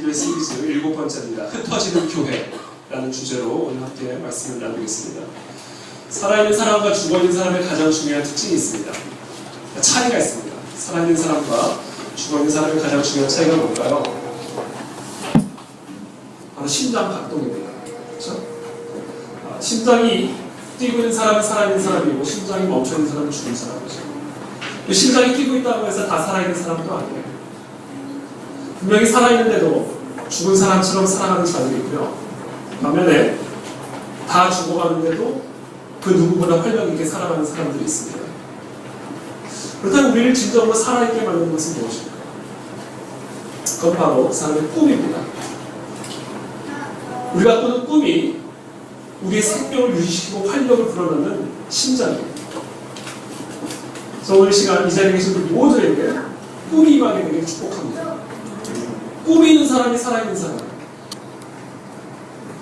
기도의 시리즈 7번째입니다. 흩어지는 교회라는 주제로 오늘 함께 말씀을 나누겠습니다. 살아있는 사람과 죽어있는 사람의 가장 중요한 특징이 있습니다. 차이가 있습니다. 살아있는 사람과 죽어있는 사람의 가장 중요한 차이가 뭘까요? 바로 심장 박동입니다. 그렇죠? 심장이 뛰고 있는 사람은 살아있는 사람이고 심장이 멈춰있는 사람은 죽은 사람이죠. 심장이 뛰고 있다고 해서 다 살아있는 사람도 아니에요. 분명히 살아있는데도 죽은 사람처럼 살아가는 자들이 있고요. 반면에 다 죽어가는데도 그 누구보다 활력 있게 살아가는 사람들이 있습니다. 그렇다면 우리를 진정으로 살아있게 만드는 것은 무엇일까? 그건 바로 사람의 꿈입니다. 우리가 꾸는 꿈이 우리의 생명을 유지시키고 활력을 불어넣는 심장입니다. 그래서 오늘 시간 이 자리에 계신 분 모두에게 꿈이 임하게 되기를 축복합니다. 꿈이 있는 사람이 살아있는 사람,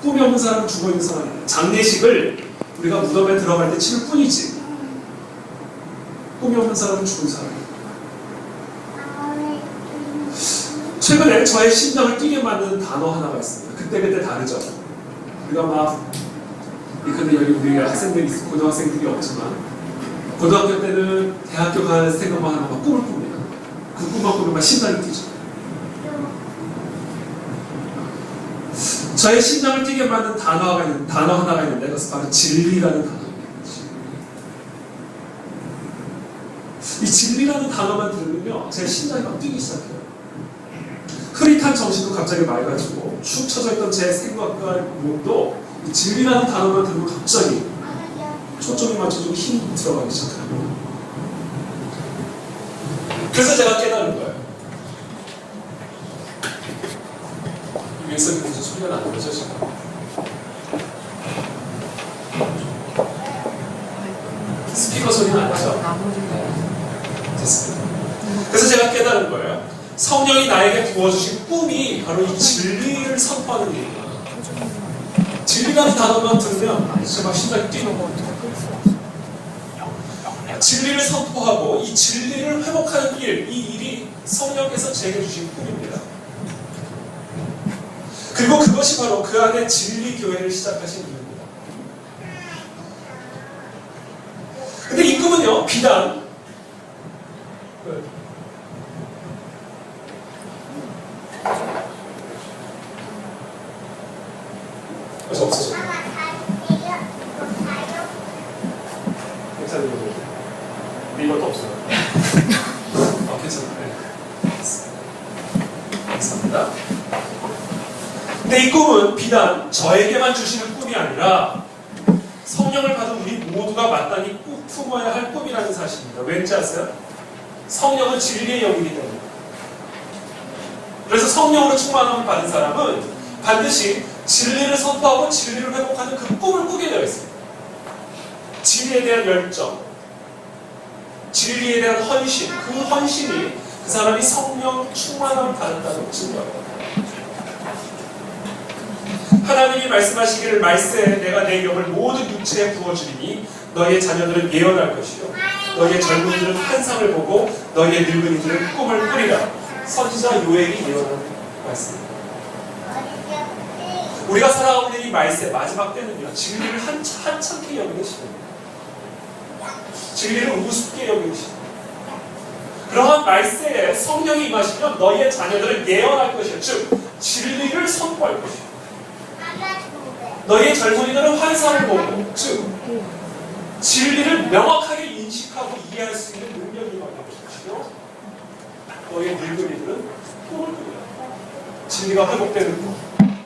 꿈이 없는 사람은 죽어있는 사람입니다. 장례식을 우리가 무덤에 들어갈 때 치를 뿐이지 꿈이 없는 사람은 죽은 사람입니다. 최근에 저의 심장을 뛰게 만드는 단어 하나가 있습니다. 그때그때 다르죠. 우리가 막 근데 여기 우리 학생들이 고등학생들이 없지만 고등학교 때는 대학교 가는 생각만 하면 막 꿈을 꿉니다. 그 꿈만 꾸면 막 심장이 뛰죠. 저의 심장을 뛰게 만든 단어 하나가 있는데 그것은 바로 진리라는 단어입니다. 이 진리라는 단어만 들으면요 제 심장이 막 뛰기 시작해요. 흐릿한 정신도 갑자기 맑아지고 축 처져 있던 제 생각과 몸도 이 진리라는 단어만 들으면 갑자기 초점이 맞춰지고 힘이 들어가기 시작합니다. 그래서 제가 깨달은 거예요. 위에서 무슨 소리가 나는 거죠 지금? 스피커 소리는 아니죠? 네. 됐습니다. 그래서 제가 깨달은 거예요. 성령이 나에게 부어주신 꿈이 바로 이 진리를 선포하는 일이에요. 진리라는 단어만 들으면 진짜 막 심장이 뛰는 것 같아요. 진리를 선포하고 이 진리를 회복하는 일, 이 일이 성령께서 제게 주신 꿈입니다. 그리고 그것이 바로 그 안에 진리 교회를 시작하신 이유입니다. 근데 이 꿈은요, 비단 그래서 없어져. 괜찮은 거죠? 이것도 없어요. 괜찮아요. 네. 감사합니다. 근데 이 꿈은 비단 저에게만 주시는 꿈이 아니라 성령을 받은 우리 모두가 마땅히 품어야 할 꿈이라는 사실입니다. 왠지 아세요? 성령은 진리의 영이기 때문에. 그래서 성령으로 충만함을 받은 사람은 반드시 진리를 선포하고 진리를 회복하는 그 꿈을 꾸게 되어 있습니다. 진리에 대한 열정, 진리에 대한 헌신, 그 헌신이 그 사람이 성령 충만함을 받았다는 증거예요. 하나님이 말씀하시기를 말세에 내가 내 영을 모든 육체에 부어주리니 너희의 자녀들은 예언할 것이요 너희의 젊은이들은 환상을 보고 너희의 늙은이들은 꿈을 꾸리라. 선지자 요엘이 예언하는 말씀입니다. 우리가 살아가고 있는 이 말세 마지막 때는요 진리를 한참케 여기는 시대입니다. 진리를 우습게 여기는 시대. 그러한 말세에 성령이 임하시면 너희의 자녀들은 예언할 것이요 즉 진리를 선포할 것이요 너희의 젊은이들은 환상을 보고 즉 진리를 명확하게 인식하고 이해할 수 있는 능력이 임할 것이요 너희의 늙은이들은 꿈을 꾸리라. 진리가 회복되는 꿈.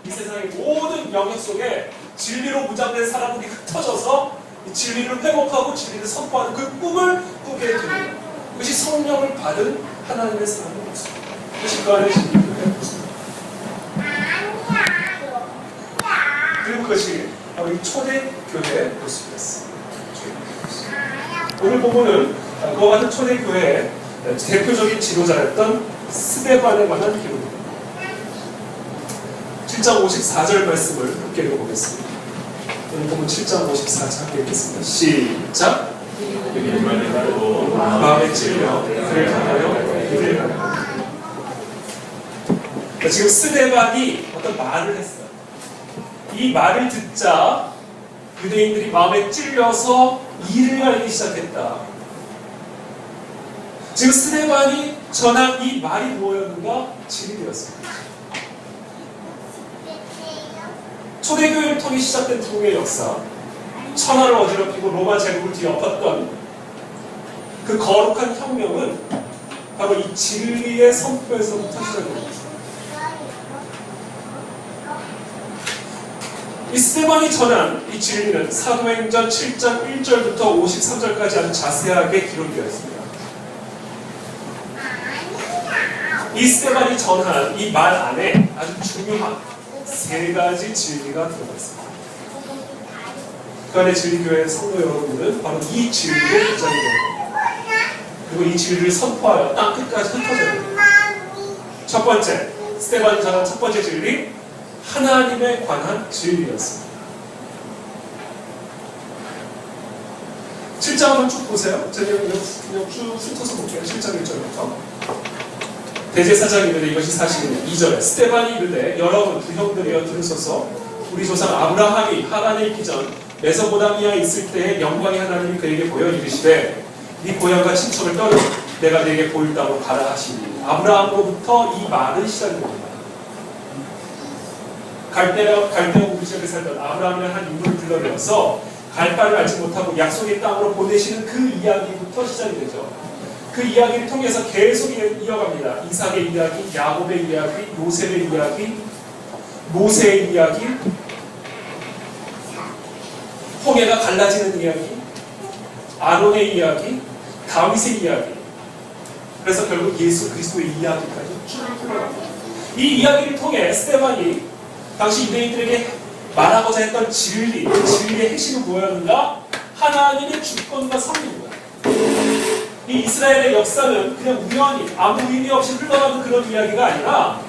이 세상의 모든 영역 속에 진리로 무장된 사람들이 흩어져서 이 진리를 회복하고 진리를 선포하는 그 꿈을 꾸게 됩니다. 그것이 성령을 받은 하나님의 사람의 모습입니다. 그것이 그 안에 진리교회의 모습입니다. 그리고 그것이 바로 이 초대교회의 모습이었습니다. 오늘 본문은 그와 같은 초대교회의 대표적인 지도자였던 스데반에 관한 기록입니다. 7장 54절 말씀을 함께 읽어보겠습니다. 오늘 보면 7장 54절 함께 읽겠습니다. 시작! 마음에 찔려 그를 향하여 그를 지금 스데반이 어떤 말을 했어요. 이 말을 듣자 유대인들이 마음에 찔려서 이를 갈기 시작했다. 지금 스데반이 전한 이 말이 뭐였는가? 진리였습니다. 초대교회를 통해 시작된 부흥의 역사, 천하를 어지럽히고 로마 제국을 뒤엎었던 그 거룩한 혁명은 바로 이 진리의 선포에서부터 시작됩니다. 이 스데반이 전한 이 진리는 사도행전 7장 1절부터 53절까지 아주 자세하게 기록되어 있습니다. 이 스데반이 전한 이 말 안에 아주 중요한 세 가지 진리가 들어가 있습니다. 그 안에 진리교회 성도 여러분들은 바로 이 진리를 붙잡게 됩니다. 그리고 이 진리를 선포하여 땅 끝까지 흩어져야 됩니다. 첫 번째, 스데반이 전한 첫 번째 진리, 하나님에 관한 진리였습니다. 7장 한번 쭉 보세요. 제가 그냥 쭉 훑어서 볼게요. 7장 1절부터. 대제사장이 이르되 이것이 사실은 2절에 스데반이 이르되 여러분 부형들이여 들으소서 우리 조상 아브라함이 하란에 있기 전 메소포타미아에 있을 때의 영광의 하나님이 그에게 보여 이르시되 네 고향과 친척을 떠나 내가 네게 보일 땅으로 가라 하시니 아브라함으로부터 이 말은 시작이 됩니다. 갈대아 우르시아에 살던 아브라함이라는 한 인물을 불러내어서 갈 바를 알지 못하고 약속의 땅으로 보내시는 그 이야기부터 시작이 되죠. 그 이야기를 통해서 계속 이어갑니다. 이삭의 이야기, 야곱의 이야기, 요셉의 이야기, 모세의 이야기, 홍해가 갈라지는 이야기, 아론의 이야기, 다윗의 이야기. 그래서 결국 예수 그리스도의 이야기까지 쭉 흘러갑니다. 이 이야기를 통해 스데반이 당시 유대인들에게 말하고자 했던 진리, 그 진리의 핵심은 뭐였는가? 하나님의 주권과 섭리입니다. 이 이스라엘의 역사는 그냥 우연히 아무 의미 없이 흘러가는 그런 이야기가 아니라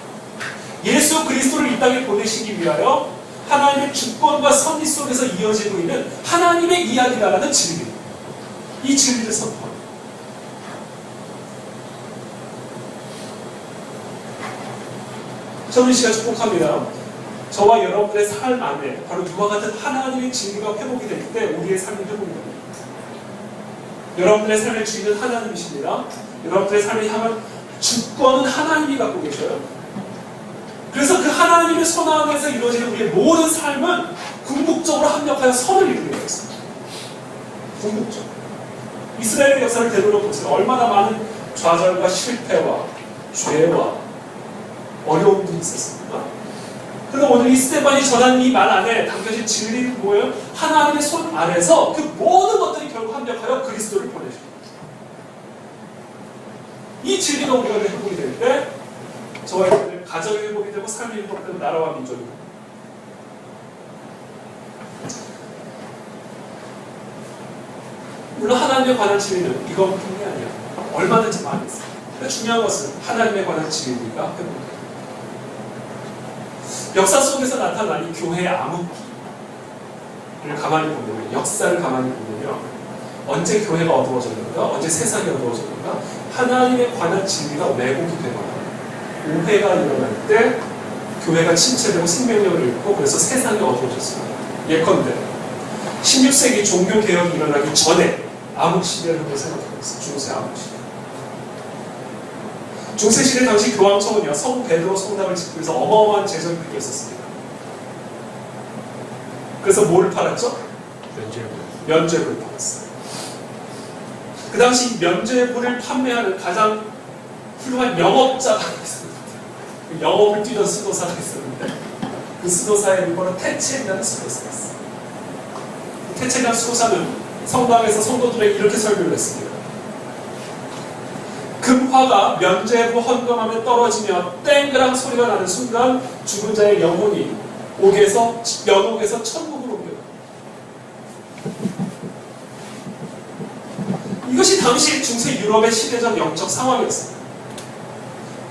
예수 그리스도를 이 땅에 보내시기 위하여 하나님의 주권과 섭리 속에서 이어지고 있는 하나님의 이야기다라는 진리. 이 진리를 선포합니다. 저는 이 시간 축복합니다. 저와 여러분들의 삶 안에 바로 이와 같은 하나님의 진리가 회복이 될 때 우리의 삶이 회복이 됩니다. 여러분들의 삶의 주인은 하나님이십니다. 여러분들의 삶을 향한 주권은 하나님이 갖고 계셔요. 그래서 그 하나님의 손 안에서 이루어지는 우리의 모든 삶은 궁극적으로 합력하여 선을 이루게 되어 있습니다. 궁극적으로. 이스라엘의 역사를 되돌아보세요. 얼마나 많은 좌절과 실패와 죄와 어려움들이 있었습니까? 그래서 오늘 이 스데반이 전한 이 말 안에 담겨진 진리는 뭐예요? 하나님의 손 아래서 그 모든 것들이 결국 합력하여 그리스도를 보내줍니다. 이 진리가 우리가 회복이 될 때 저와 여러분들 가정이 회복이 되고 삶이 회복되고 나라와 민족이 회복이 됩니다. 물론 하나님에 관한 진리는 이것뿐이 아니에요. 얼마든지 많이 있어요. 근데 중요한 것은 하나님에 관한 진리가 회복이 됩니다. 역사 속에서 나타난 이 교회의 암흑기를 가만히 보면, 역사를 가만히 보면 언제 교회가 어두워졌는가, 언제 세상이 어두워졌는가, 하나님에 관한 진리가 왜곡이 되거나 오해가 일어날 때 교회가 침체되고 생명력을 잃고 그래서 세상이 어두워졌습니다. 예컨대 16세기 종교개혁이 일어나기 전에 암흑시대를 한번 생각해보겠습니다. 중세 암흑시대. 중세시대 당시 교황청은요, 성 베드로 성당을 짓기 위해서 어마어마한 재정이 필요했었습니다. 그래서 뭐를 팔았죠? 면죄부를 팔았어요. 그 당시 면죄부를 판매하는 가장 훌륭한 영업자가 있었는데, 그 영업을 뛰던 수도사가 있었는데, 그 수도사의 이름이 바로 테첼이라는 수도사였어요. 테첼이라는 수도사는 성당에서 성도들에게 이렇게 설교를 했습니다. 금화가 면죄부 헌금하면 떨어지며 땡그랑 소리가 나는 순간 죽은 자의 영혼이 연옥에서 천국으로 옮겨요. 이것이 당시 중세 유럽의 시대적 영적 상황이었습니다.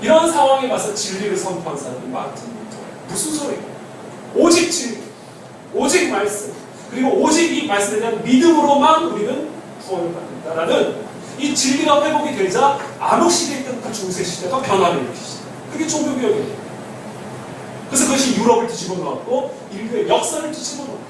이런 상황에 맞서 진리를 선포한 사람이 마틴 루터예요. 무슨 소리예요? 오직 진리, 오직 말씀, 그리고 오직 이 말씀에 대한 믿음으로만 우리는 구원을 받는다라는 이 진리가 회복이 되자 암흑시대에 있던 그 중세시대가 변화를 일으키시죠. 그게 종교개혁이에요. 그래서 그것이 유럽을 뒤집어 놓았고 인류의 역사를 뒤집어 놓았고,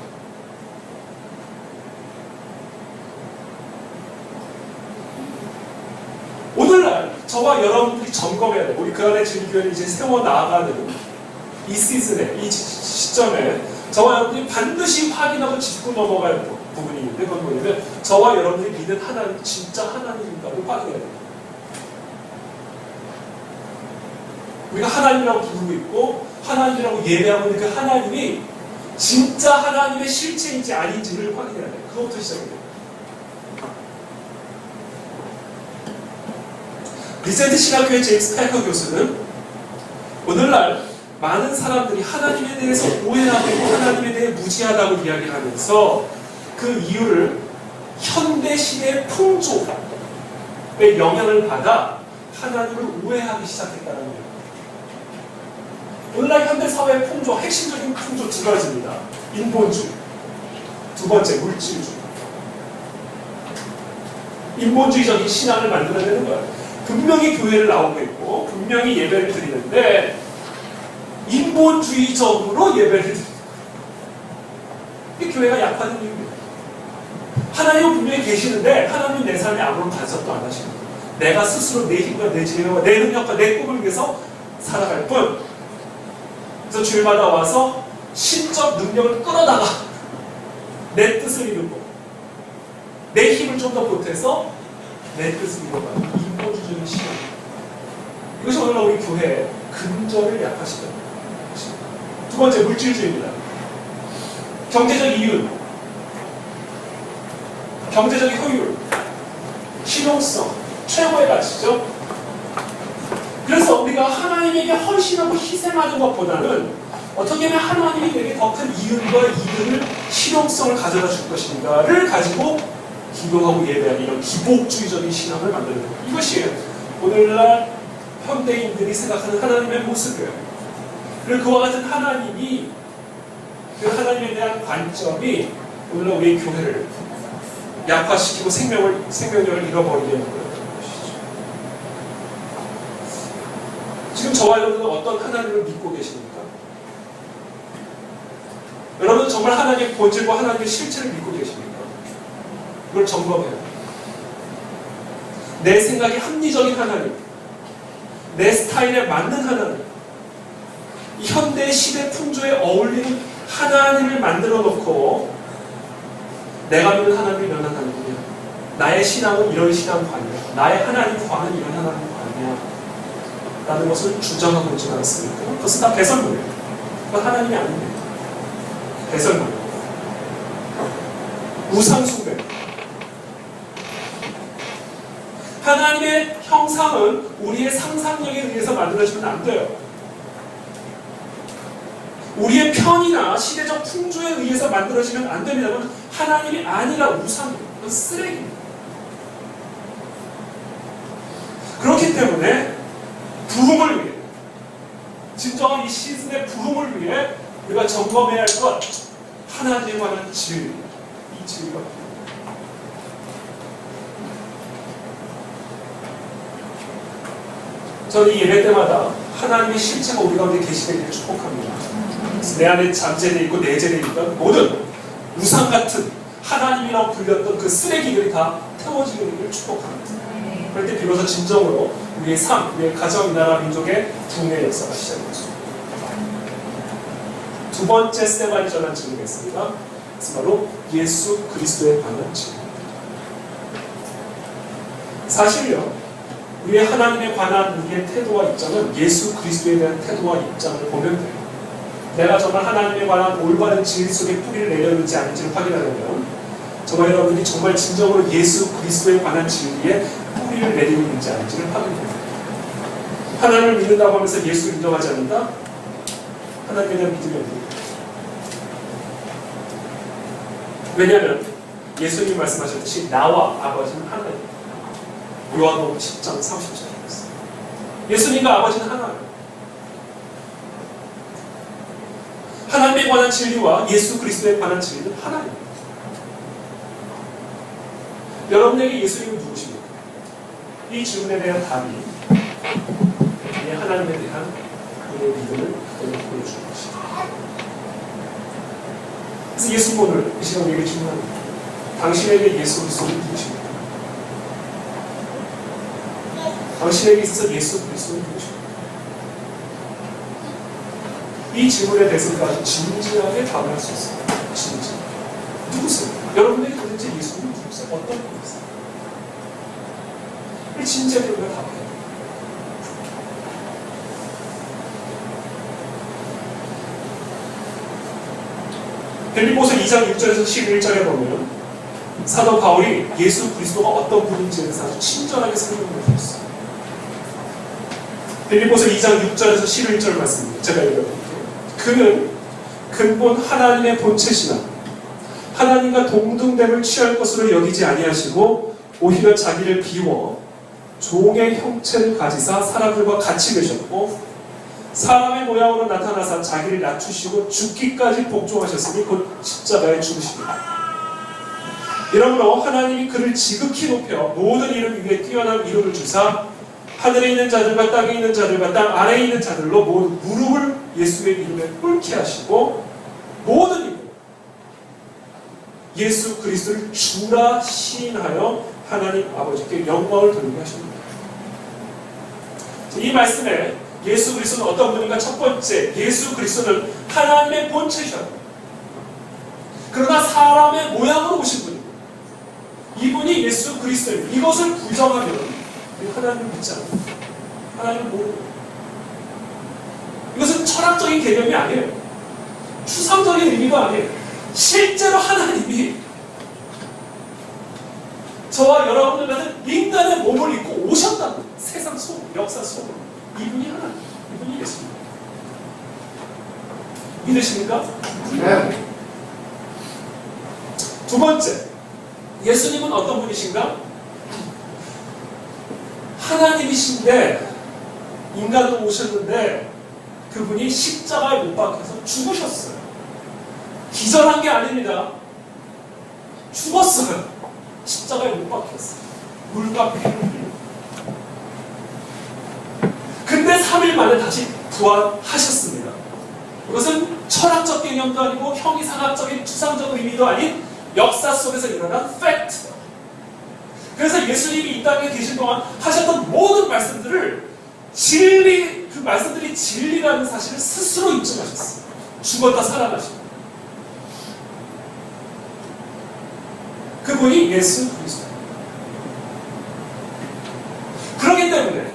오늘날 저와 여러분들이 점검해야 돼. 우리 그 안에 지금 교회를 이제 세워 나아가는 이 시즌에, 이 시점에 저와 여러분들이 반드시 확인하고 짚고 넘어가야 할 부분이 있는데, 그건 뭐냐면 저와 여러분들이 믿는 하나님, 진짜 하나님인가를 확인해야 돼요. 우리가 하나님이라고 부르고 있고 하나님이라고 예배하고 있는 그 하나님이 진짜 하나님의 실체인지 아닌지를 확인해야 돼요. 그것부터 시작해요. 리센트 신학교의 제임스 패커 교수는 오늘날 많은 사람들이 하나님에 대해서 오해하고 있고 하나님에 대해 무지하다고 이야기하면서 그 이유를 현대 시대의 풍조의 영향을 받아 하나님을 오해하기 시작했다는 거예요. 오늘날 현대 사회의 풍조, 핵심적인 풍조 두 가지입니다. 인본주의, 두 번째 물질주의. 인본주의적인 신앙을 만들어내는 거예요. 분명히 교회를 나오고 있고 분명히 예배를 드리는데 인본주의적으로 예배를 드립니다. 이 교회가 약화된 이유입니다. 하나님은 분명히 계시는데 하나님은 내 삶에 아무런 간섭도 안 하시는 거예요. 내가 스스로 내 힘과 내 지혜와 내 능력과 내 꿈을 위해서 살아갈 뿐. 그래서 주일마다 와서 신적 능력을 끌어다가 내 뜻을 이루고 내 힘을 좀 더 보태서 내 뜻을 이루어가는 인본주의적인 신앙. 이것이 오늘 우리 교회의 근저를 약화시키는 것입니다. 두 번째, 물질주의입니다. 경제적 이윤, 경제적 효율, 실용성, 최고의 가치죠. 그래서 우리가 하나님에게 헌신하고 희생하는 것보다는 어떻게 하면 하나님이 내게 더 큰 이윤과 이득을, 실용성을 가져다 줄 것인가를 가지고 기도하고 예배하는 이런 기복주의적인 신앙을 만드는 것. 이것이 오늘날 현대인들이 생각하는 하나님의 모습이에요. 그리고 그와 같은 하나님이, 그 하나님에 대한 관점이 오늘날 우리의 교회를 약화시키고 생명력을 잃어버리게 하는 것이죠. 지금 저와 여러분은 어떤 하나님을 믿고 계십니까? 여러분은 정말 하나님의 본질과 하나님의 실체를 믿고 계십니까? 그걸 점검해요. 내 생각이 합리적인 하나님, 내 스타일에 맞는 하나님, 이 현대 시대 풍조에 어울리는 하나님을 만들어 놓고 내가 믿는 하나님이 이런 하나님이야. 나의 신앙은 이런 신앙관이야. 나의 하나님과는 이런 하나님관이야. 라는 것을 주장하고 있지 않습니까? 그것은 다 배설물이에요. 그건 하나님이 아닙니다. 배설물. 우상숭배. 하나님의 형상은 우리의 상상력에 의해서 만들어지면 안 돼요. 우리의 편이나 시대적 풍조에 의해서 만들어지면 안 됩니다. 그건 하나님이 아니라 우상이에요. 그건 쓰레기입니다. 그렇기 때문에 부흥을 위해, 진정한 이 시즌의 부흥을 위해 우리가 점검해야 할 것, 하나님에 관한 진리, 이 진리가 저는 이 예배 때마다 하나님의 실체가 우리 가운데 계시되기를 축복합니다. 내 안에 잠재되어 있고 내재되어 있던 모든 우상 같은 하나님이라고 불렸던 그 쓰레기들이 다 태워지기를 축복합니다. 그럴 때 비로소 진정으로 우리의 삶, 우리의 가정, 이 나라, 민족의 부흥의 역사가 시작되었습니다. 두 번째 스테반이 전한 진리가 있습니다. 그것은 바로 예수 그리스도에 관한 진리. 사실요, 우리의 하나님에 관한 우리의 태도와 입장은 예수 그리스도에 대한 태도와 입장을 보면 돼요. 내가 정말 하나님에 관한 올바른 진리 속에 뿌리를 내려놓지 않은지를 확인하려면 저와 여러분들이 정말 진정으로 예수 그리스도에 관한 진리에 뿌리를 내리고 있는지 아닌지를 확인해야 돼요. 하나님을 믿는다고 하면서 예수를 인정하지 않는다? 하나님에 대한 믿음이 없습니다. 왜냐하면 예수님이 말씀하셨듯이 나와 아버지는 하나입니다. 요한복음 10장 30절에 있어요. 예수님과 아버지는 하나예요. 하나님에 관한 진리와 예수 그리스도에 관한 진리는 하나입니다. 여러분에게 예수님은 누구십니까? 이 질문에 대한 답이 하나님에 대한 우리의 믿음을 보여주는 것입니다. 그래서 예수님을 이 시간 우리에게 질문합니다. 당신에게 예수 그리스도는 누구십니까? 당신에게 있어서 예수 그리스도는 누구십니까? 이 질문에 대해서 우리가 아주 진지하게 답을 할 수 있어요. 진지. 누구세요? 여러분에게 도대체 예수님은 누구세요? 어떤 분이세요? 진지하게 우리가 답해야 돼요. 빌립보서 2장 6절에서 11절에 보면 사도 바울이 예수 그리스도가 어떤 분인지에 대해서 아주 친절하게 설명을 해주셨어요. 빌립보서 2장 6절에서 11절 말씀입니다. 제가 읽어드릴게요. 그는 근본 하나님의 본체시나 하나님과 동등됨을 취할 것으로 여기지 아니하시고 오히려 자기를 비워 종의 형체를 가지사 사람들과 같이 계셨고 사람의 모양으로 나타나사 자기를 낮추시고 죽기까지 복종하셨으니 곧 십자가에 죽으십니다. 이러므로 하나님이 그를 지극히 높여 모든 이름 위에 뛰어난 이름을 주사 하늘에 있는 자들과 땅에 있는 자들과 땅 아래에 있는 자들로 모든 무릎을 예수의 이름에 꿇게 하시고 모든 이름 예수 그리스도를 주라 시인하여 하나님 아버지께 영광을 돌리게 하십니다. 이 말씀에 예수 그리스도는 어떤 분인가? 첫 번째, 예수 그리스도는 하나님의 본체셔요. 그러나 사람의 모양으로 오신 분입니다. 이분이 예수 그리스도입니다. 이것을 부정하면 하나님을 믿지 않아요. 하나님을 모르고. 이것은 철학적인 개념이 아니에요. 추상적인 의미도 아니에요. 실제로 하나님이 저와 여러분들 같은 인간의 몸을 입고 오셨다고. 세상 속으로, 역사 속으로. 이분이 하나님, 이분이 예수입니다. 믿으십니까? 네. 두 번째, 예수님은 어떤 분이신가? 하나님이신데 인간으로 오셨는데 그분이 십자가에 못 박혀서 죽으셨어요. 기절한 게 아닙니다. 죽었어요. 십자가에 못 박혔어요. 물과 피를 흘리고. 근데 3일 만에 다시 부활하셨습니다. 이것은 철학적 개념도 아니고 형이상학적인 추상적 의미도 아닌 역사 속에서 일어난 팩트. 그래서 예수님이 이 땅에 계신 동안 하셨던 모든 말씀들을 그 말씀들이 진리라는 사실을 스스로 인정하셨어요. 죽었다 살아나시고. 그분이 예수 그리스도. 그렇기 때문에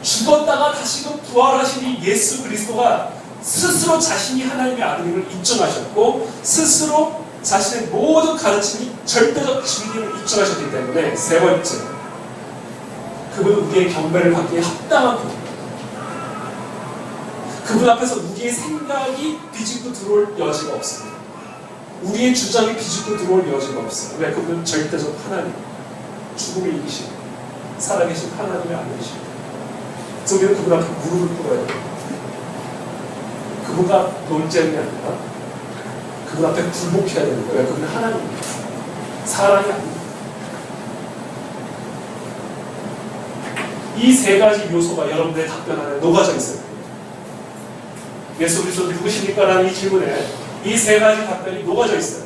죽었다가 다시금 부활하신 이 예수 그리스도가 스스로 자신이 하나님의 아들임을 인정하셨고 스스로 자신의 모든 가르침이 절대적 진리를 인정하셨기 때문에 세 번째, 그분은 우리의 경배를 받기에 합당한 분입니다. 그분 앞에서 우리의 생각이 비집고 들어올 여지가 없습니다. 우리의 주장이 비집고 들어올 여지가 없어요. 왜? 그분은 절대적 하나님, 죽음을 이기시고 살아계신 하나님의 아들이십니다. 그래서 우리는 그분 앞에 무릎을 꿇어야 돼요. 그분과 논쟁이 아니라 그분 앞에 굴복해야 되는 거예요. 그분은 하나님입니다. 사람이 아닙니다. 이 세 가지 요소가 여러분들의 답변 안에 녹아져 있어요. 예수 그리스도 누구십니까? 라는 이 질문에 이 세 가지 답변이 녹아져 있어요.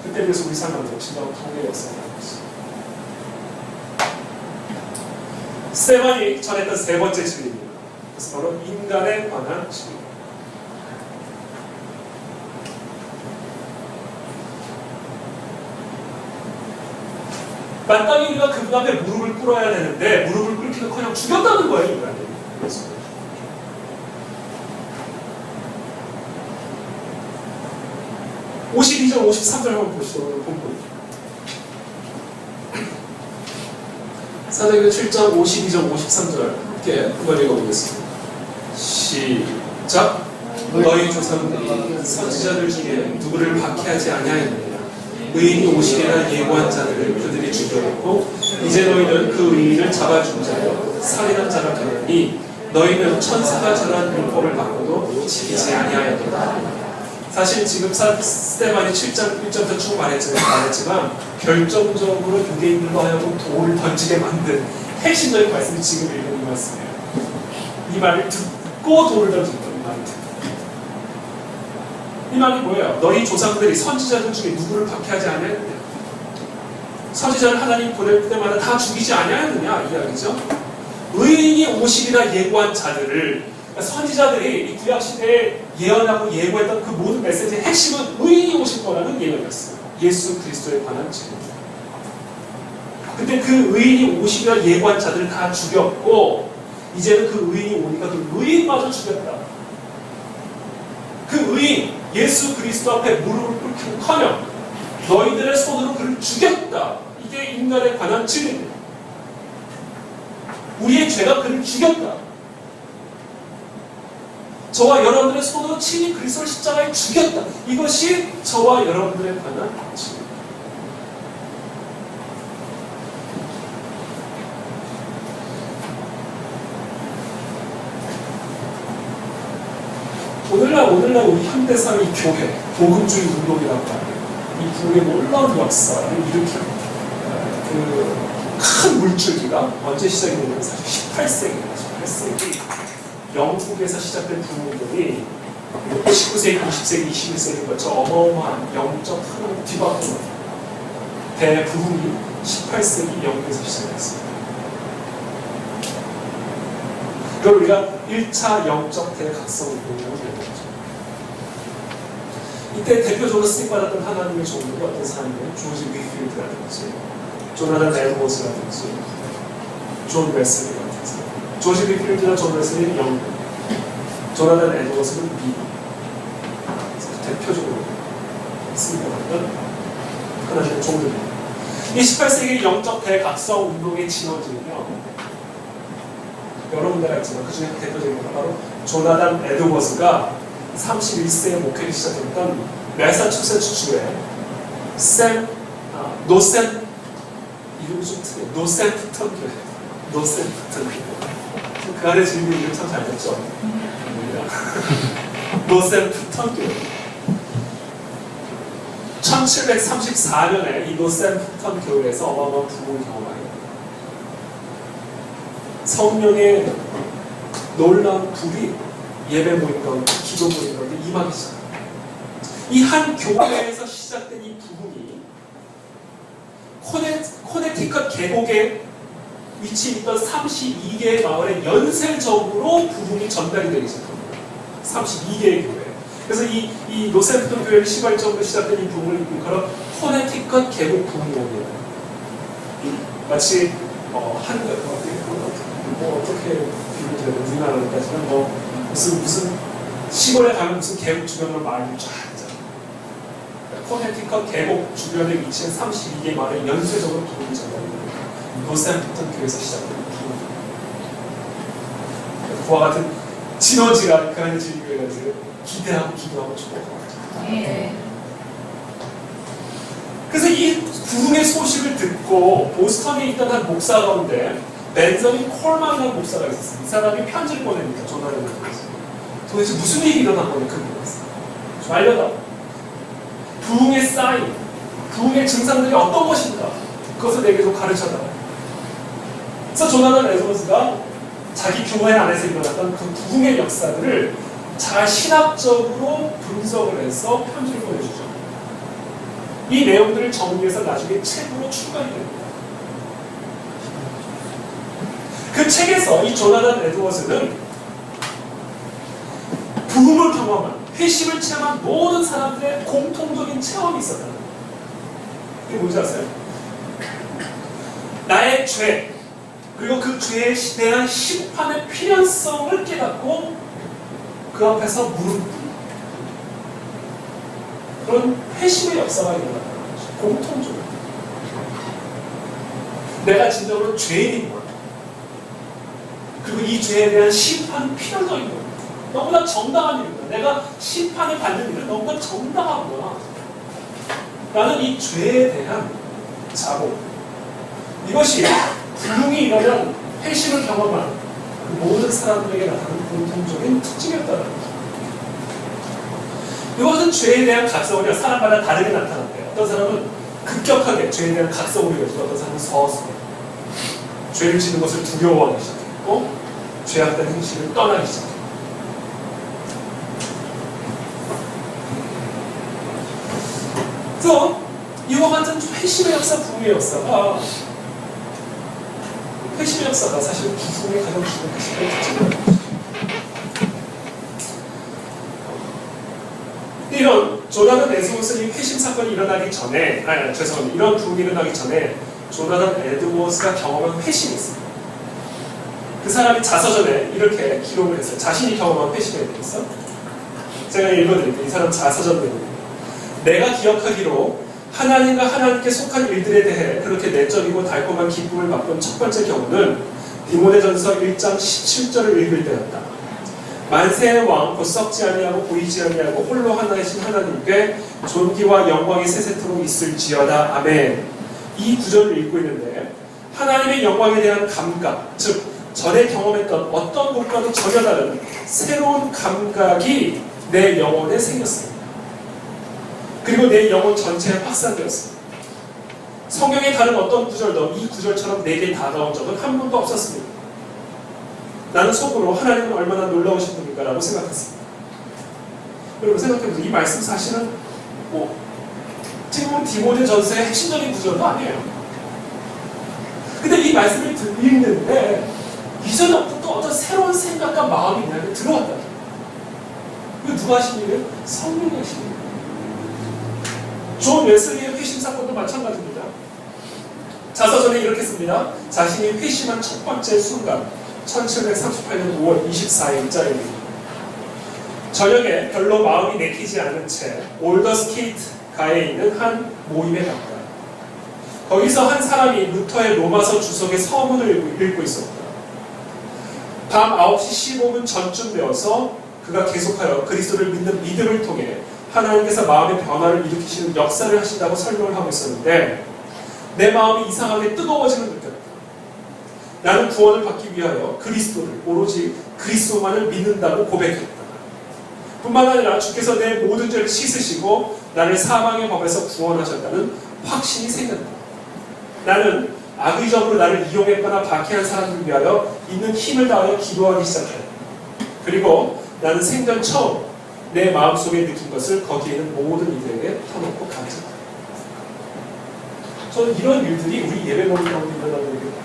그때 비해서 우리 삶은 진정한 통일의 역사가 나고 있어요. 스테반이 전했던 세 번째 진리입니다. 그래서 바로 인간에 관한 진리. 마땅히 우리가 그분 앞에 무릎을 꿇어야 되는데 무릎을 꿇기는커녕 죽였다는 거예요. 인간이. 52절, 53절 한번 보시죠. 본문. 사도행전 7장 52절, 53절 함께 한번 읽어보겠습니다. 시작. 너희 조상들이 선지자들 중에 누구를 박해하지 아니하였느냐. 의인이 오시리라 예고한 자들을 그들이 죽여놓고 이제 너희는 그 의인을 잡아준 자여 살인한 자라 되느니 너희는 천사가 전한 율법을 받고도 지키지 아니하였도다. 사실 지금 스테반이 7장 1절부터 쭉 말했지만 결정적으로 유대인들로 하여금 돌을 던지게 만든 핵심적인 말씀이 지금 읽은 이 말씀이에요. 이 말을 듣고 돌을 던진 거예요. 이 말을 듣고. 이 말이 뭐예요? 너희 조상들이 선지자들 중에 누구를 박해하지 아니하였느냐? 선지자를 하나님 보낼 때마다 다 죽이지 아니하였느냐? 이야기죠. 의인이 오시리라 예고한 자들을, 그러니까 선지자들이 이 구약시대에 예언하고 예고했던 그 모든 메시지의 핵심은 의인이 오실 거라는 예언이었어요. 예수 그리스도에 관한 증거. 근데 그 의인이 오시리라 예고한 자들을 다 죽였고, 이제는 그 의인이 오니까 그 의인마저 죽였다. 그 의인, 예수 그리스도 앞에 무릎을 꿇기는커녕 너희들의 손으로 그를 죽였다. 이게 인간에 관한 진리입니다. 우리의 죄가 그를 죽였다. 저와 여러분들의 손으로 친히 그리스도를 십자가에 죽였다. 이것이 저와 여러분들에 관한 진리입니다. 오늘날 우리 현대사의 교회, 복음주의 운동이라고 하는 이 부의 놀라운 역사를 일으킨 큰 물줄기가 언제 시작이 되냐면 사실 18세기 영국에서 시작된 부흥운동이 19세기, 20세기, 21세기 거쳐 어마어마한 영적 큰 뒤바꿈 대부흥이 18세기 영국에서 시작했습니다. 그걸 우리가 1차 영적 대각성 운동이라고 부르는 거죠. 이때 대표적으로 쓰임받았던 하나님의 종들이 어떤 사람이에요? 조지 위필드라든지 조나단 에드워즈라든지 존 웨슬리 같은 사람. 조지 위필드나 존 웨슬리는 영국, 조나단 에드워즈는 미국. 대표적으로 쓰임받았던 하나님의 종들입니다. 이 18세기 영적 대각성 운동의 진원지는요, 여러 군데가 있지만 그 중에 대표적인 건 바로 조나단 에드워즈가 31세에 목회를 시작했던 매사추세츠주의 이름이 좀 특이해요. 노샘프턴 교회. 노샘프턴 교회. 그 안에 질문 이름 참 잘 됐죠? 노샘프턴 교회. 1734년에 이 노샘프턴 교회에서 어마어마한 부흥을 경험하게 됩니다. 성령의 놀라운 불이 예배 모임 가운데, 기도 모임 가운데 임하기 시작합니다. 이 한 교회에서 시작된 이 부흥이 코네티컷 계곡에 위치해 있던 32개의 마을에 연쇄적으로 부흥이 전달이 되기 시작합니다. 32개의 교회. 그래서 이 노샘프턴 교회를 시발적으로 시작된 이 부흥을 그런 코네티컷 계곡 부흥이랍니다. 마치 어떻게 비교되는 우리나라까지는 무슨 시골에 가면 무슨 계곡 주변으로 마을이 쫙 있잖아요. 코네티컷 계곡 주변에 위치한 32개 마을에 연쇄적으로 부흥이 전달됩니다. 노샘프턴 교회에서 시작된 부흥. 그와 같은 진원지가 그 안에 진교회가 기대하고 기도하고 축복하고 있죠. 그래서 이 부흥의 소식을 듣고 보스턴에 있던 한 목사 가운데 벤저민 콜만이라는 목사가 있었어요. 이 사람이 편지를 보냅니다. 전화를 보냈어요. 도대체 무슨 일이 일어난 거냐, 그걸 보냈어요. 좀 알려다. 부흥의 사인, 부흥의 증상들이 어떤 것인가, 그것을 내게 좀 가르쳐달라. 그래서 조나단 에드워즈가 자기 교회 안에서 일어났던 그 부흥의 역사들을 잘 신학적으로 분석을 해서 편지를 보내주죠. 이 내용들을 정리해서 나중에 책으로 출간이 됩니다. 그 책에서 이 조나단 에드워즈는 부흥을 경험한, 회심을 체험한 모든 사람들의 공통적인 체험이 있었다는 거예요. 이게 뭔지 아세요? 나의 죄, 그리고 그 죄에 대한 심판의 필연성을 깨닫고 그 앞에서 무릎 꿇는 그런 회심의 역사가 일어났다는 거죠. 공통적으로. 내가 진정으로 죄인인 거야. 그리고 이 죄에 대한 심판은 필연적인 거야. 너무나 정당한 일이다. 내가 심판을 받는 일은 너무나 정당하구나. 라는 이 죄에 대한 자복. 이것이 부흥이 일어난 회심을 경험한 그 모든 사람들에게 나타나는 공통적인 특징이었다는 거죠. 이것은 죄에 대한 각성이 사람마다 다르게 나타난대요. 어떤 사람은 급격하게 죄에 대한 각성을 가지고 어떤 사람은 서서히 죄를 짓는 것을 두려워하기 시작했고 죄악된 행실을 떠나기 시작했고 그럼 이와 같은 회심의 역사, 부흥의 역사가 회심의 역사가 사실 부흥의 가장 중요한 핵심의 특징이에요. 이런 조나단 에드워스의 회심 사건이 일어나기 전에, 죄송합니다. 이런 부흥이 일어나기 전에 조나단 에드워스가 경험한 회심이 있습니다. 그 사람이 자서전에 이렇게 기록을 했어요. 자신이 경험한 회심에 대해서. 제가 읽어드릴게요. 이 사람 자서전 내용입니다. 내가 기억하기로 하나님과 하나님께 속한 일들에 대해 그렇게 내적이고 달콤한 기쁨을 맛본 첫 번째 경우는 디모데전서 1장 17절을 읽을 때였다. 만세의 왕 곧 썩지 아니하고 보이지 아니하고 홀로 하나이신 하나님께 존귀와 영광이 세세토록 있을지어다. 아멘. 이 구절을 읽고 있는데 하나님의 영광에 대한 감각, 즉 전에 경험했던 어떤 것과도 전혀 다른 새로운 감각이 내 영혼에 생겼습니다. 그리고 내 영혼 전체에 확산되었습니다. 성경의 다른 어떤 구절도 이 구절처럼 내게 다가온 적은 한 번도 없었습니다. 나는 속으로 하나님은 얼마나 놀라우신 분인가 라고 생각했습니다. 여러분 생각해보세요. 이 말씀 사실은 지금 디모데전서의 핵심적인 구절도 아니에요. 근데 이 말씀을 읽는데 이전부터 어떤 새로운 생각과 마음이 내게 들어왔다. 이거 누가 하신 일이에요? 성령이 하신 일이에요. 존 웨슬리의 회심 사건도 마찬가지입니다. 자서전에 이렇게 씁니다. 자신이 회심한 첫 번째 순간 1738년 5월 24일자입니다. 저녁에 별로 마음이 내키지 않은 채 올더스케이트 가에 있는 한 모임에 갔다. 거기서 한 사람이 루터의 로마서 주석의 서문을 읽고 있었다. 밤 9시 15분 전쯤 되어서 그가 계속하여 그리스도를 믿는 믿음을 통해 하나님께서 마음의 변화를 일으키시는 역사를 하신다고 설명을 하고 있었는데 내 마음이 이상하게 뜨거워지는 느꼈다. 나는 구원을 받기 위하여 그리스도를 오로지 그리스도만을 믿는다고 고백했다. 뿐만 아니라 주께서 내 모든 죄를 씻으시고 나를 사망의 법에서 구원하셨다는 확신이 생겼다. 나는 악의적으로 나를 이용했거나 박해한 사람들 위하여 있는 힘을 다하여 기도하기 시작했다. 그리고 나는 생전 처음 내 마음속에 느낀 것을 거기에 있는 모든 이들에게 터놓고 가르쳤다. 저는 이런 일들이 우리 예배 모임 가운데 일어나는 일입니다.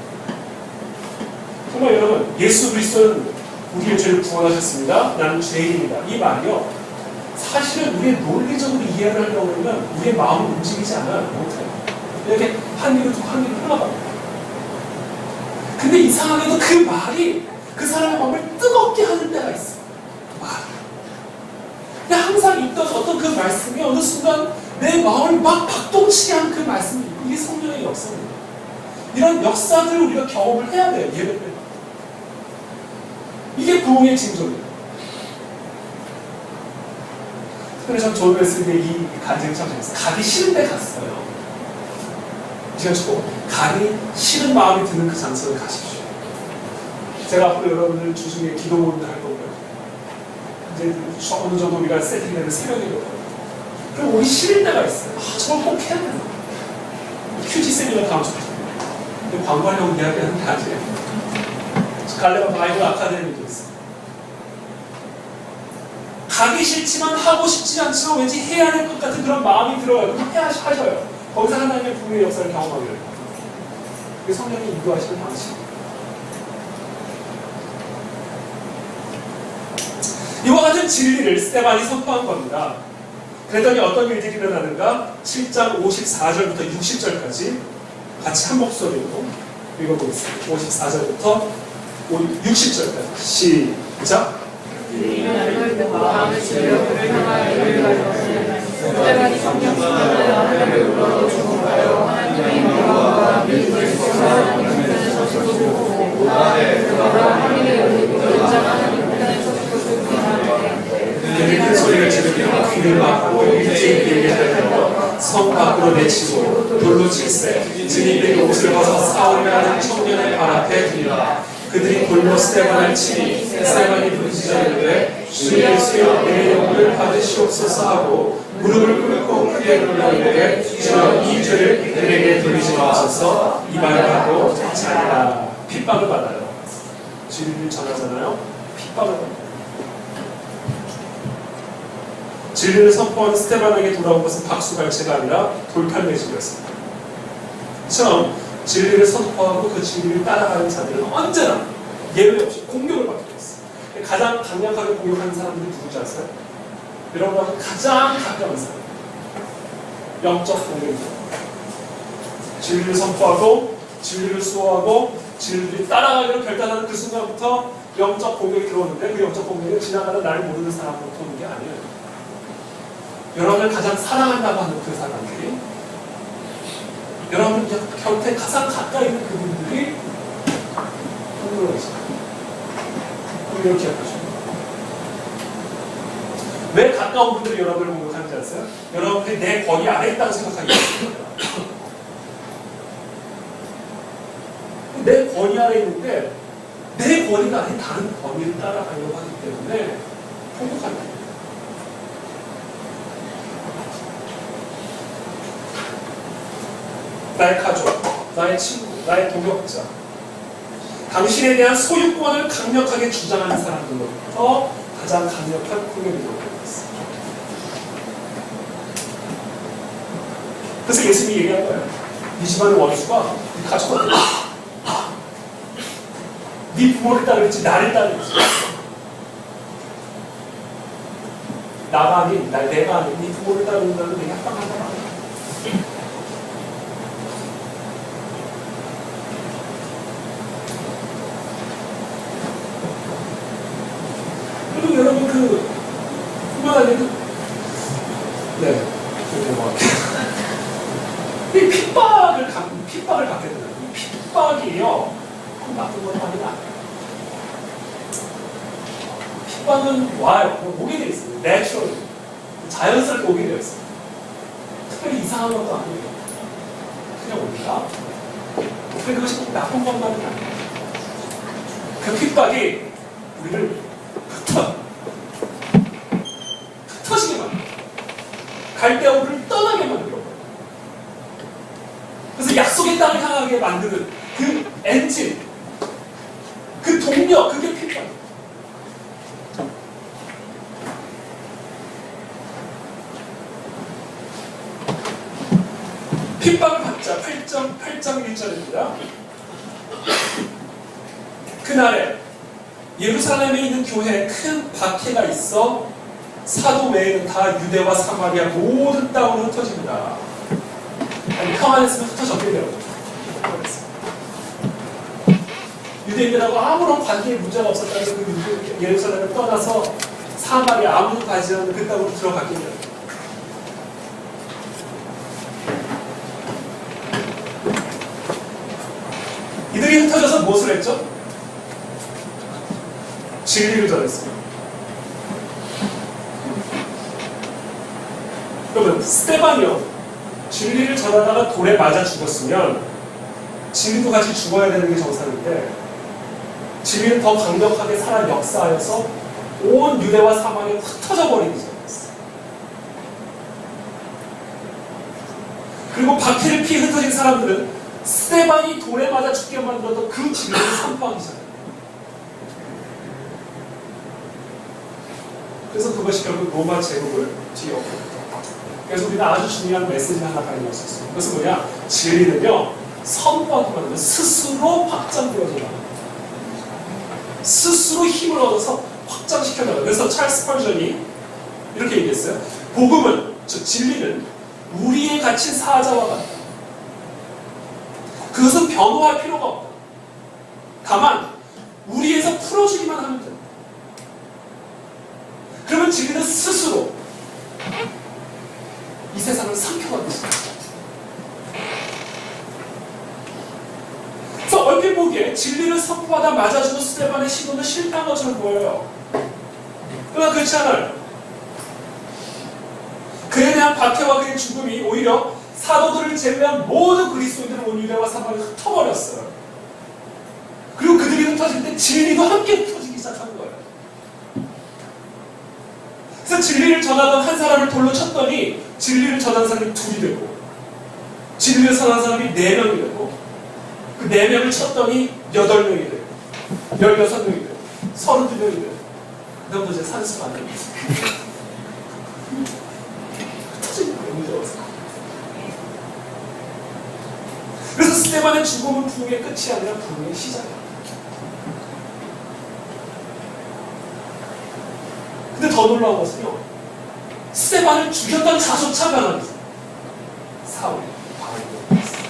정말 여러분, 예수 그리스도는 우리의 죄를 구원하셨습니다. 나는 죄인입니다. 이 말이요. 사실은 우리의 논리적으로 이해를 하려고 하면 우리의 마음을 움직이지 않아요. 못해요. 이렇게 한 귀로 듣고 한 귀로 흘러갑니다. 근데 이상하게도 그 말이 그 사람의 마음을 뜨겁게 하는 때가 있어요. 근데 항상 있던 어떤 그 말씀이 어느 순간 내 마음을 막 박동치게 하는 그 말씀이 있고 이게 성령의 역사입니다. 이런 역사들을 우리가 경험을 해야 돼요. 예배 때. 이게 부흥의 징조예요. 그래서 전 존 웨슬리의 이 간증이 참 재밌어요. 가기 싫은데 갔어요. 제가 주고 가기 싫은 마음이 드는 그 장소에 가십시오. 제가 앞으로 여러분들 주중에 기도 모임을 할 거고요. 이제 어느 정도 우리가 세팅되는 새벽이거든요. 그럼 우리 싫을 때가 있어요. 저걸 꼭 해야 되나? 큐지 세미나 다음 주에. 근데 광고하려고 이야기하는 게 아니에요. 갈레바 바이블 아카데미도 있어요. 가기 싫지만 하고 싶지 않지만 왠지 해야 할 것 같은 그런 마음이 들어요. 그럼 하셔요. 거기서 하나님의 부흥의 역사를 경험하게 돼요. 그게 성령이 인도하시는 방식입니다. 이와 같은 진리를 스테반이 선포한 겁니다. 그랬더니 어떤 일들이 일어나는가? 7장 54절부터 60절까지 같이 한 목소리로 읽어보겠습니다. 54절부터 60절까지 시작. 마음의 진료를 향하여 이르가로되 스테반이 성령 충만하여 하나님을 불러 중보하여 하나님의 영광과 믿음을 지켜서 하나님 편에 서시고 그가 하나님의 은혜로 인자가 하나님 편에 서시고 중보하되 그들이 큰 소리를 지르며 귀를 막고 일제히 길게 달려 성 밖으로 내치고 돌로 칠세 증인들이 옷을 벗어 사울이라는 청년의 발 앞에 두니라. 그들이 돌로 스테반을 치니 스테반이 부르짖으되 주 예수여 내 영혼을 받으시옵소서 하고 무릎을 꿇고 크게 눌러 이르되 주여 이 죄를 그들에게 돌리지 마옵소서. 이 말을 하고 자기가 핍박을 받아요. 진리를 전하잖아요. 핍박을 받아요. 진리를 선포하는 스테반에게 돌아온 것은 박수갈채가 아니라 돌팔매질이었습니다. 처럼 진리를 선포하고 그 진리를 따라가는 자들은 언제나 예외 없이 공격을 받게 됐어요. 가장 강력하게 공격하는 사람들이 누구지 아세요? 여러분하고 가장 가까운 사람. 영적 공격입니다. 진리를 선포하고 진리를 수호하고 진리를 따라가기로 결단하는 그 순간부터 영적 공격이 들어오는데 그 영적 공격은 지나가는 나를 모르는 사람으로부터 오는 게 아니에요. 여러분을 가장 사랑한다고 하는 그 사람들이 여러분 곁에 가장 가까이 있는 그분들이 공격을 했어요. 이렇게 기억하시고 왜 가까운 분들이 여러분을 공격하는지 아세요? 여러분들이 내 권위 아래 있다고 생각하기 때문입니다. 내 권위 아래 있는데 내 권위가 아닌 다른 권위를 따라가려고 하기 때문에 공격합니다. 나의 가족, 나의 친구, 나의 동역자, 당신에 대한 소유권을 강력하게 주장하는 사람들로부터 가장 강력한 공격이 들어옵니다. 그래서 예수님이 얘기한 거예요. 네 집안의 원수가 네 가족을 네 부모를 따르겠지 나를 따르겠지 나가 아닌 내가 아닌 네 부모를 따르는다면 내가 합당한다. 그리고 여러분 그뿐만 아니라 네 그렇게 뭐 이 핍박을 받게 되는 이 핍박이요. 그 나쁜 건 아니다. 핍박은 와요. 오게 되어 있어요. 내추럴. 자연스럽게 오게 되어 있어요. 특별히 이상한 것도 아니에요. 그냥 옵니다. 근데 그것이 꼭 나쁜 것만은 아니에요. 그 핍박이 우리를 흩어지게 만들어요. 갈대아우를 떠나게 만들어요. 그래서 약속의 땅을 향하게 만드는 그 엔진, 그 동력, 그게 핍박. 핍박을 받자. 8장 1절입니다. 그날에 예루살렘에 있는 교회에 큰 박해가 있어 사도 외에는 다 유대와 사마리아 모든 땅으로 흩어집니다. 아니, 평안했으면 흩어졌게 되었죠. 유대인들하고 아무런 관계에 문제가 없었다는 그 예루살렘을 떠나서 사마리아 아무도 가지 않는 그 땅으로 들어가게 되었죠. 이들이 흩어져서 무엇을 했죠? 진리를 전했습니다. 그러면 스데반이요. 진리를 전하다가 돌에 맞아 죽었으면 진리도 같이 죽어야 되는 게 정상인데 진리는 더 강력하게 살아 역사하여서 온 유대와 사마리아가 흩어져 버리기 시작했어요. 그리고 박해를 피해 흩어진 사람들은 스데반이 돌에 맞아 죽게 만들었던 그 진리를 선포하기 시작합니다. 그래서 그것이 결국 로마 제국을 뒤엎습니다. 그래서 우리가 아주 중요한 메시지를 하나 발견할 수 있어요. 그것은 뭐냐? 진리는요, 선포하기만 하면 스스로 확장되어져 나가요. 스스로 힘을 얻어서 확장시켜 나가요. 그래서 찰스 스펄전이 이렇게 얘기했어요. 복음은, 즉 진리는 우리의 갇힌 사자와 같다. 그것은 변호할 필요가 없다. 다만 우리에서 풀어주기만 하면 된다. 그러면 진리는 스스로 이 세상을 삼켜가고 있습니다. 그래서 얼핏 보기에 진리를 선포하다 맞아주는 스데반의 시도는 실패한 것처럼 보여요. 그러나 그렇지 않아요. 그에 대한 박해와 그의 죽음이 오히려 사도들을 제외한 모든 그리스도인들을 온 유대와 사마리아를 흩어버렸어요. 그리고 그들이 흩어질 때 진리도 함께 흩어지기 시작한 거예요. 그래서 진리를 전하던 한 사람을 돌로 쳤더니 진리를 전한 사람이 둘이 되고 진리를 전한 사람이 4명이 되고 그 4명을 쳤더니 8명이 되고 16명이 되고 32명이 되고 그 다음부터 이제 산수가 안 됩니다. 스데반의 죽음은 부흥의 끝이 아니라 부흥의 시작이야. 근데 더 놀라운 것은요, 스데반을 죽였던 자조차 변합니다. 사울이 바울이 됐어요.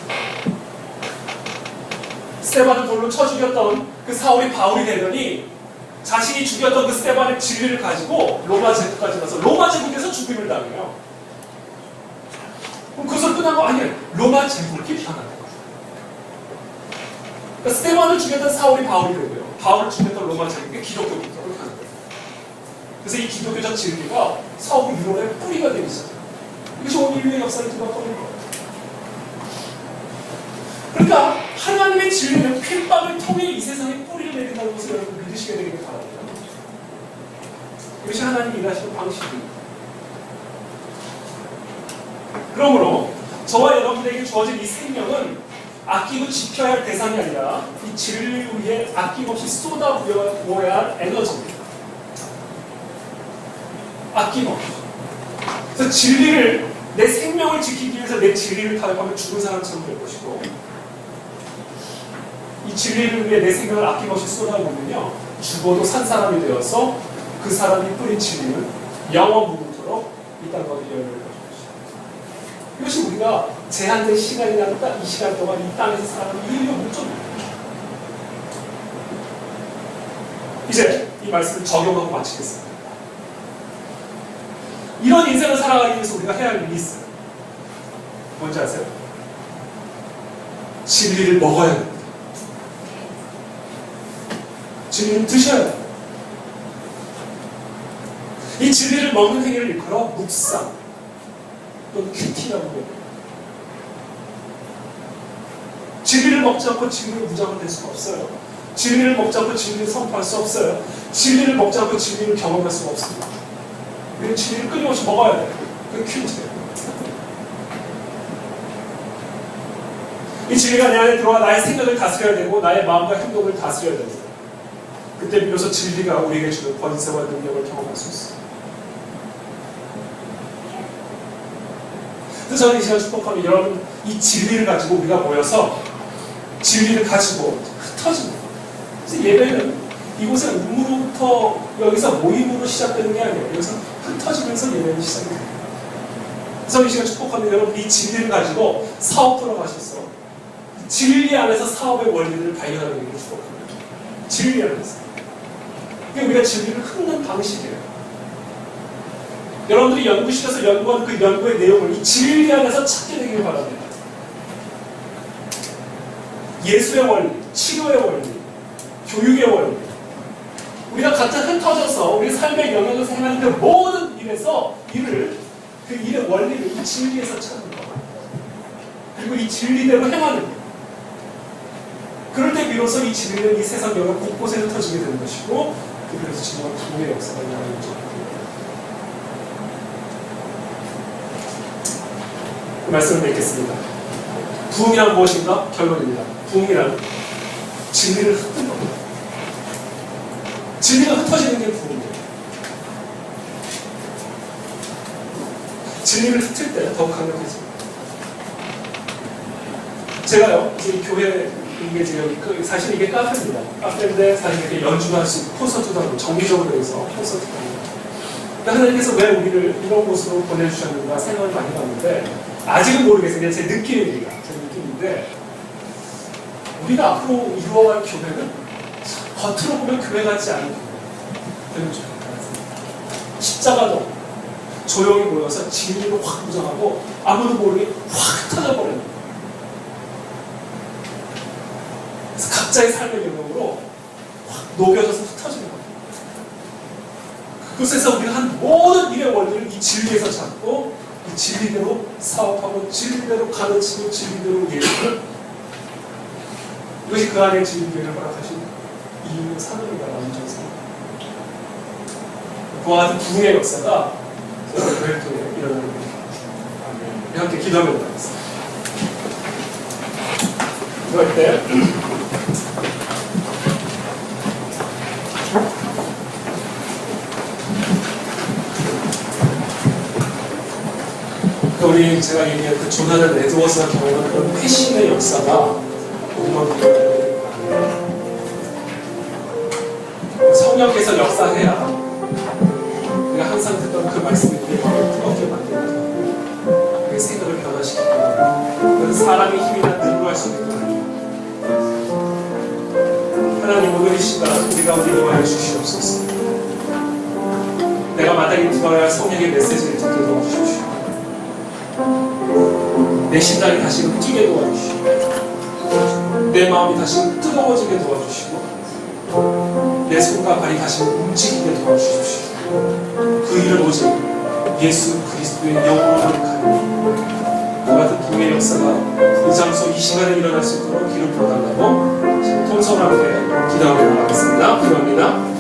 스데반을 돌로 쳐 죽였던 그 사울이 바울이 되더니 자신이 죽였던 그 스데반의 진리를 가지고 로마 제국까지 가서 로마 제국에서 죽임을 당해요. 그럼 그것을 끝난 거 아니에요. 로마 제국이 변화된 거예요. 그러니까 스데반을 죽였던 사울이 바울이 되고요. 바울을 죽였던 로마 제국이 기독교 국가로 가는 거예요. 그래서 이 기독교적 진리가 서구 유럽의 뿌리가 되기 시작해요. 이것이 오늘 인류의 역사를 뒤바꿔는 거예요. 그러니까 하나님의 진리는 핍박을 통해 이 세상에 뿌리를 내린다는 것을 여러분 믿으시게 되기를 바랍니다. 이것이 하나님이 일하시는 방식입니다. 그러므로 저와 여러분에게 주어진 이 생명은 아끼고 지켜야 할 대상이 아니라 이 진리를 위해 아낌없이 쏟아부어야 할 에너지입니다. 아낌없이. 그래서 진리를, 내 생명을 지키기 위해서 내 진리를 타협하면 죽은 사람처럼 될 것이고, 이 진리를 위해 내 생명을 아낌없이 쏟아부으면요, 죽어도 산 사람이 되어서 그 사람이 뿌린 진리는 영원 무궁토록 이 땅과 열매를 가져옵니다. 이것이 우리가 제한된 시간이라는 딱 이 시간 동안 이 땅에서 살아가는 인류 목적입니다. 이제 이 말씀을 적용하고 마치겠습니다. 이런 인생을 살아가기 위해서 우리가 해야 할 일이 있어요. 뭔지 아세요? 진리를 먹어야 됩니다. 진리를 드셔야 됩니다. 이 진리를 먹는 행위를 일컬어 묵상 또는 큐티라고 해요. 진리를 먹지 않고 진리를 무장을 될 수가 없어요. 진리를 먹지 않고 진리를 선포할 수 없어요. 진리를 먹지 않고 진리를 경험할 수가 없습니다. 우리는 진리를 끊임없이 먹어야 돼요. 그게 큐티예요. 이 진리가 내 안에 들어와 나의 생각을 다스려야 되고 나의 마음과 행동을 다스려야 됩니다. 그때 비로소 진리가 우리에게 주는 권세와 능력을 경험할 수 있어요. 그래서 저는 이 시간 축복하면 여러분 이 진리를 가지고 우리가 모여서 진리를 가지고 흩어집니다. 그래서 예배는 이곳의 음으로부터 여기서 모임으로 시작되는 게 아니에요. 여기서 흩어지면서 예배는 시작이 됩니다. 그래서 이 시간 축복하면 여러분 이 진리를 가지고 사업으로 가셔서 진리 안에서 사업의 원리를 발견하는 게 축복합니다. 진리 안에서. 이게 우리가 진리를 흩는 방식이에요. 여러분들이 연구실에서 연구한 그 연구의 내용을 이 진리 안에서 찾게 되길 바랍니다. 예수의 원리, 치료의 원리, 교육의 원리. 우리가 각자 흩어져서 우리 삶의 영역에서 행하는 그 모든 일에서 그 일의 원리를 이 진리에서 찾는 것. 그리고 이 진리대로 행하는 것. 그럴 때 비로소 이 진리는 이 세상 영역 곳곳에 흩어지게 되는 것이고, 그래서 진정한 부흥의 역사가 일어나는 거죠. 그 말씀을 맺겠습니다. 부흥이란 무엇인가? 결론입니다. 부흥이란 진리를 흩는 겁니다. 진리가 흩어지는 게 부흥이에요. 진리를 흩을 때 더욱 강력해집니다. 제가요, 이제 교회, 이게 지금, 사실 이게 카페입니다. 카페인데, 사실 이렇게 연주도 할 수 있고, 콘서트도 하고, 정기적으로 해서 콘서트도 하고. 그러니까 하나님께서 왜 우리를 이런 곳으로 보내주셨는가 생각을 많이 해봤는데, 아직은 모르겠어요. 제 느낌입니다. 제 느낌인데, 우리가 앞으로 이루어갈 교회는 겉으로 보면 교회 같지 않은 교회는 좋겠다. 십자가도 조용히 모여서 진리로 확 무장하고 아무도 모르게 확 터져버리는 거예요. 그래서 각자의 삶의 영역으로 확 녹여져서 흩어지는 거예요. 그곳에서 우리가 한 모든 일의 원리를 이 진리에서 찾고 이 진리대로 사업하고 진리대로 가르치고 진리대로 예배를, 이것이 그 안에 진리를 허락하신 이유의 사명이다라는 점에서 그와 같은 부흥의 역사가 저희 교회를 통해 일어나는 겁니다. 우리 함께 기도하며 나가겠습니다. 그럴 때 우리 제가 얘기한 그 조나단 에드워스가 경험한 그런 회심의 역사가 한번 기도해요. 성령께서 역사해야 우리가 항상 듣던 그 말씀이 우리 마음을 뜨겁게 만들고 그 생각을 변화시키고 그래서 사람의 힘이나 능구할 수 있는 거예요. 하나님 오늘 이 시간 우리 가운데 임하여 주시옵소서. 내가 마땅히 들어야 할 성령의 메시지를 듣게 도와주십시오. 내 심장이 다시금 뛰게 도와주시고 내 마음이 다시금 뜨거워지게 도와주시고 내 손과 발이 다시 움직이게 도와주십시오. 그 일을 오직 예수 그리스도의 영으로 하는 그 같은 동의 역사가 이 장소 이 시간에 일어날 수 있도록 기름 부어달라고 통성하게 기도하고 나가겠습니다. 기도합니다.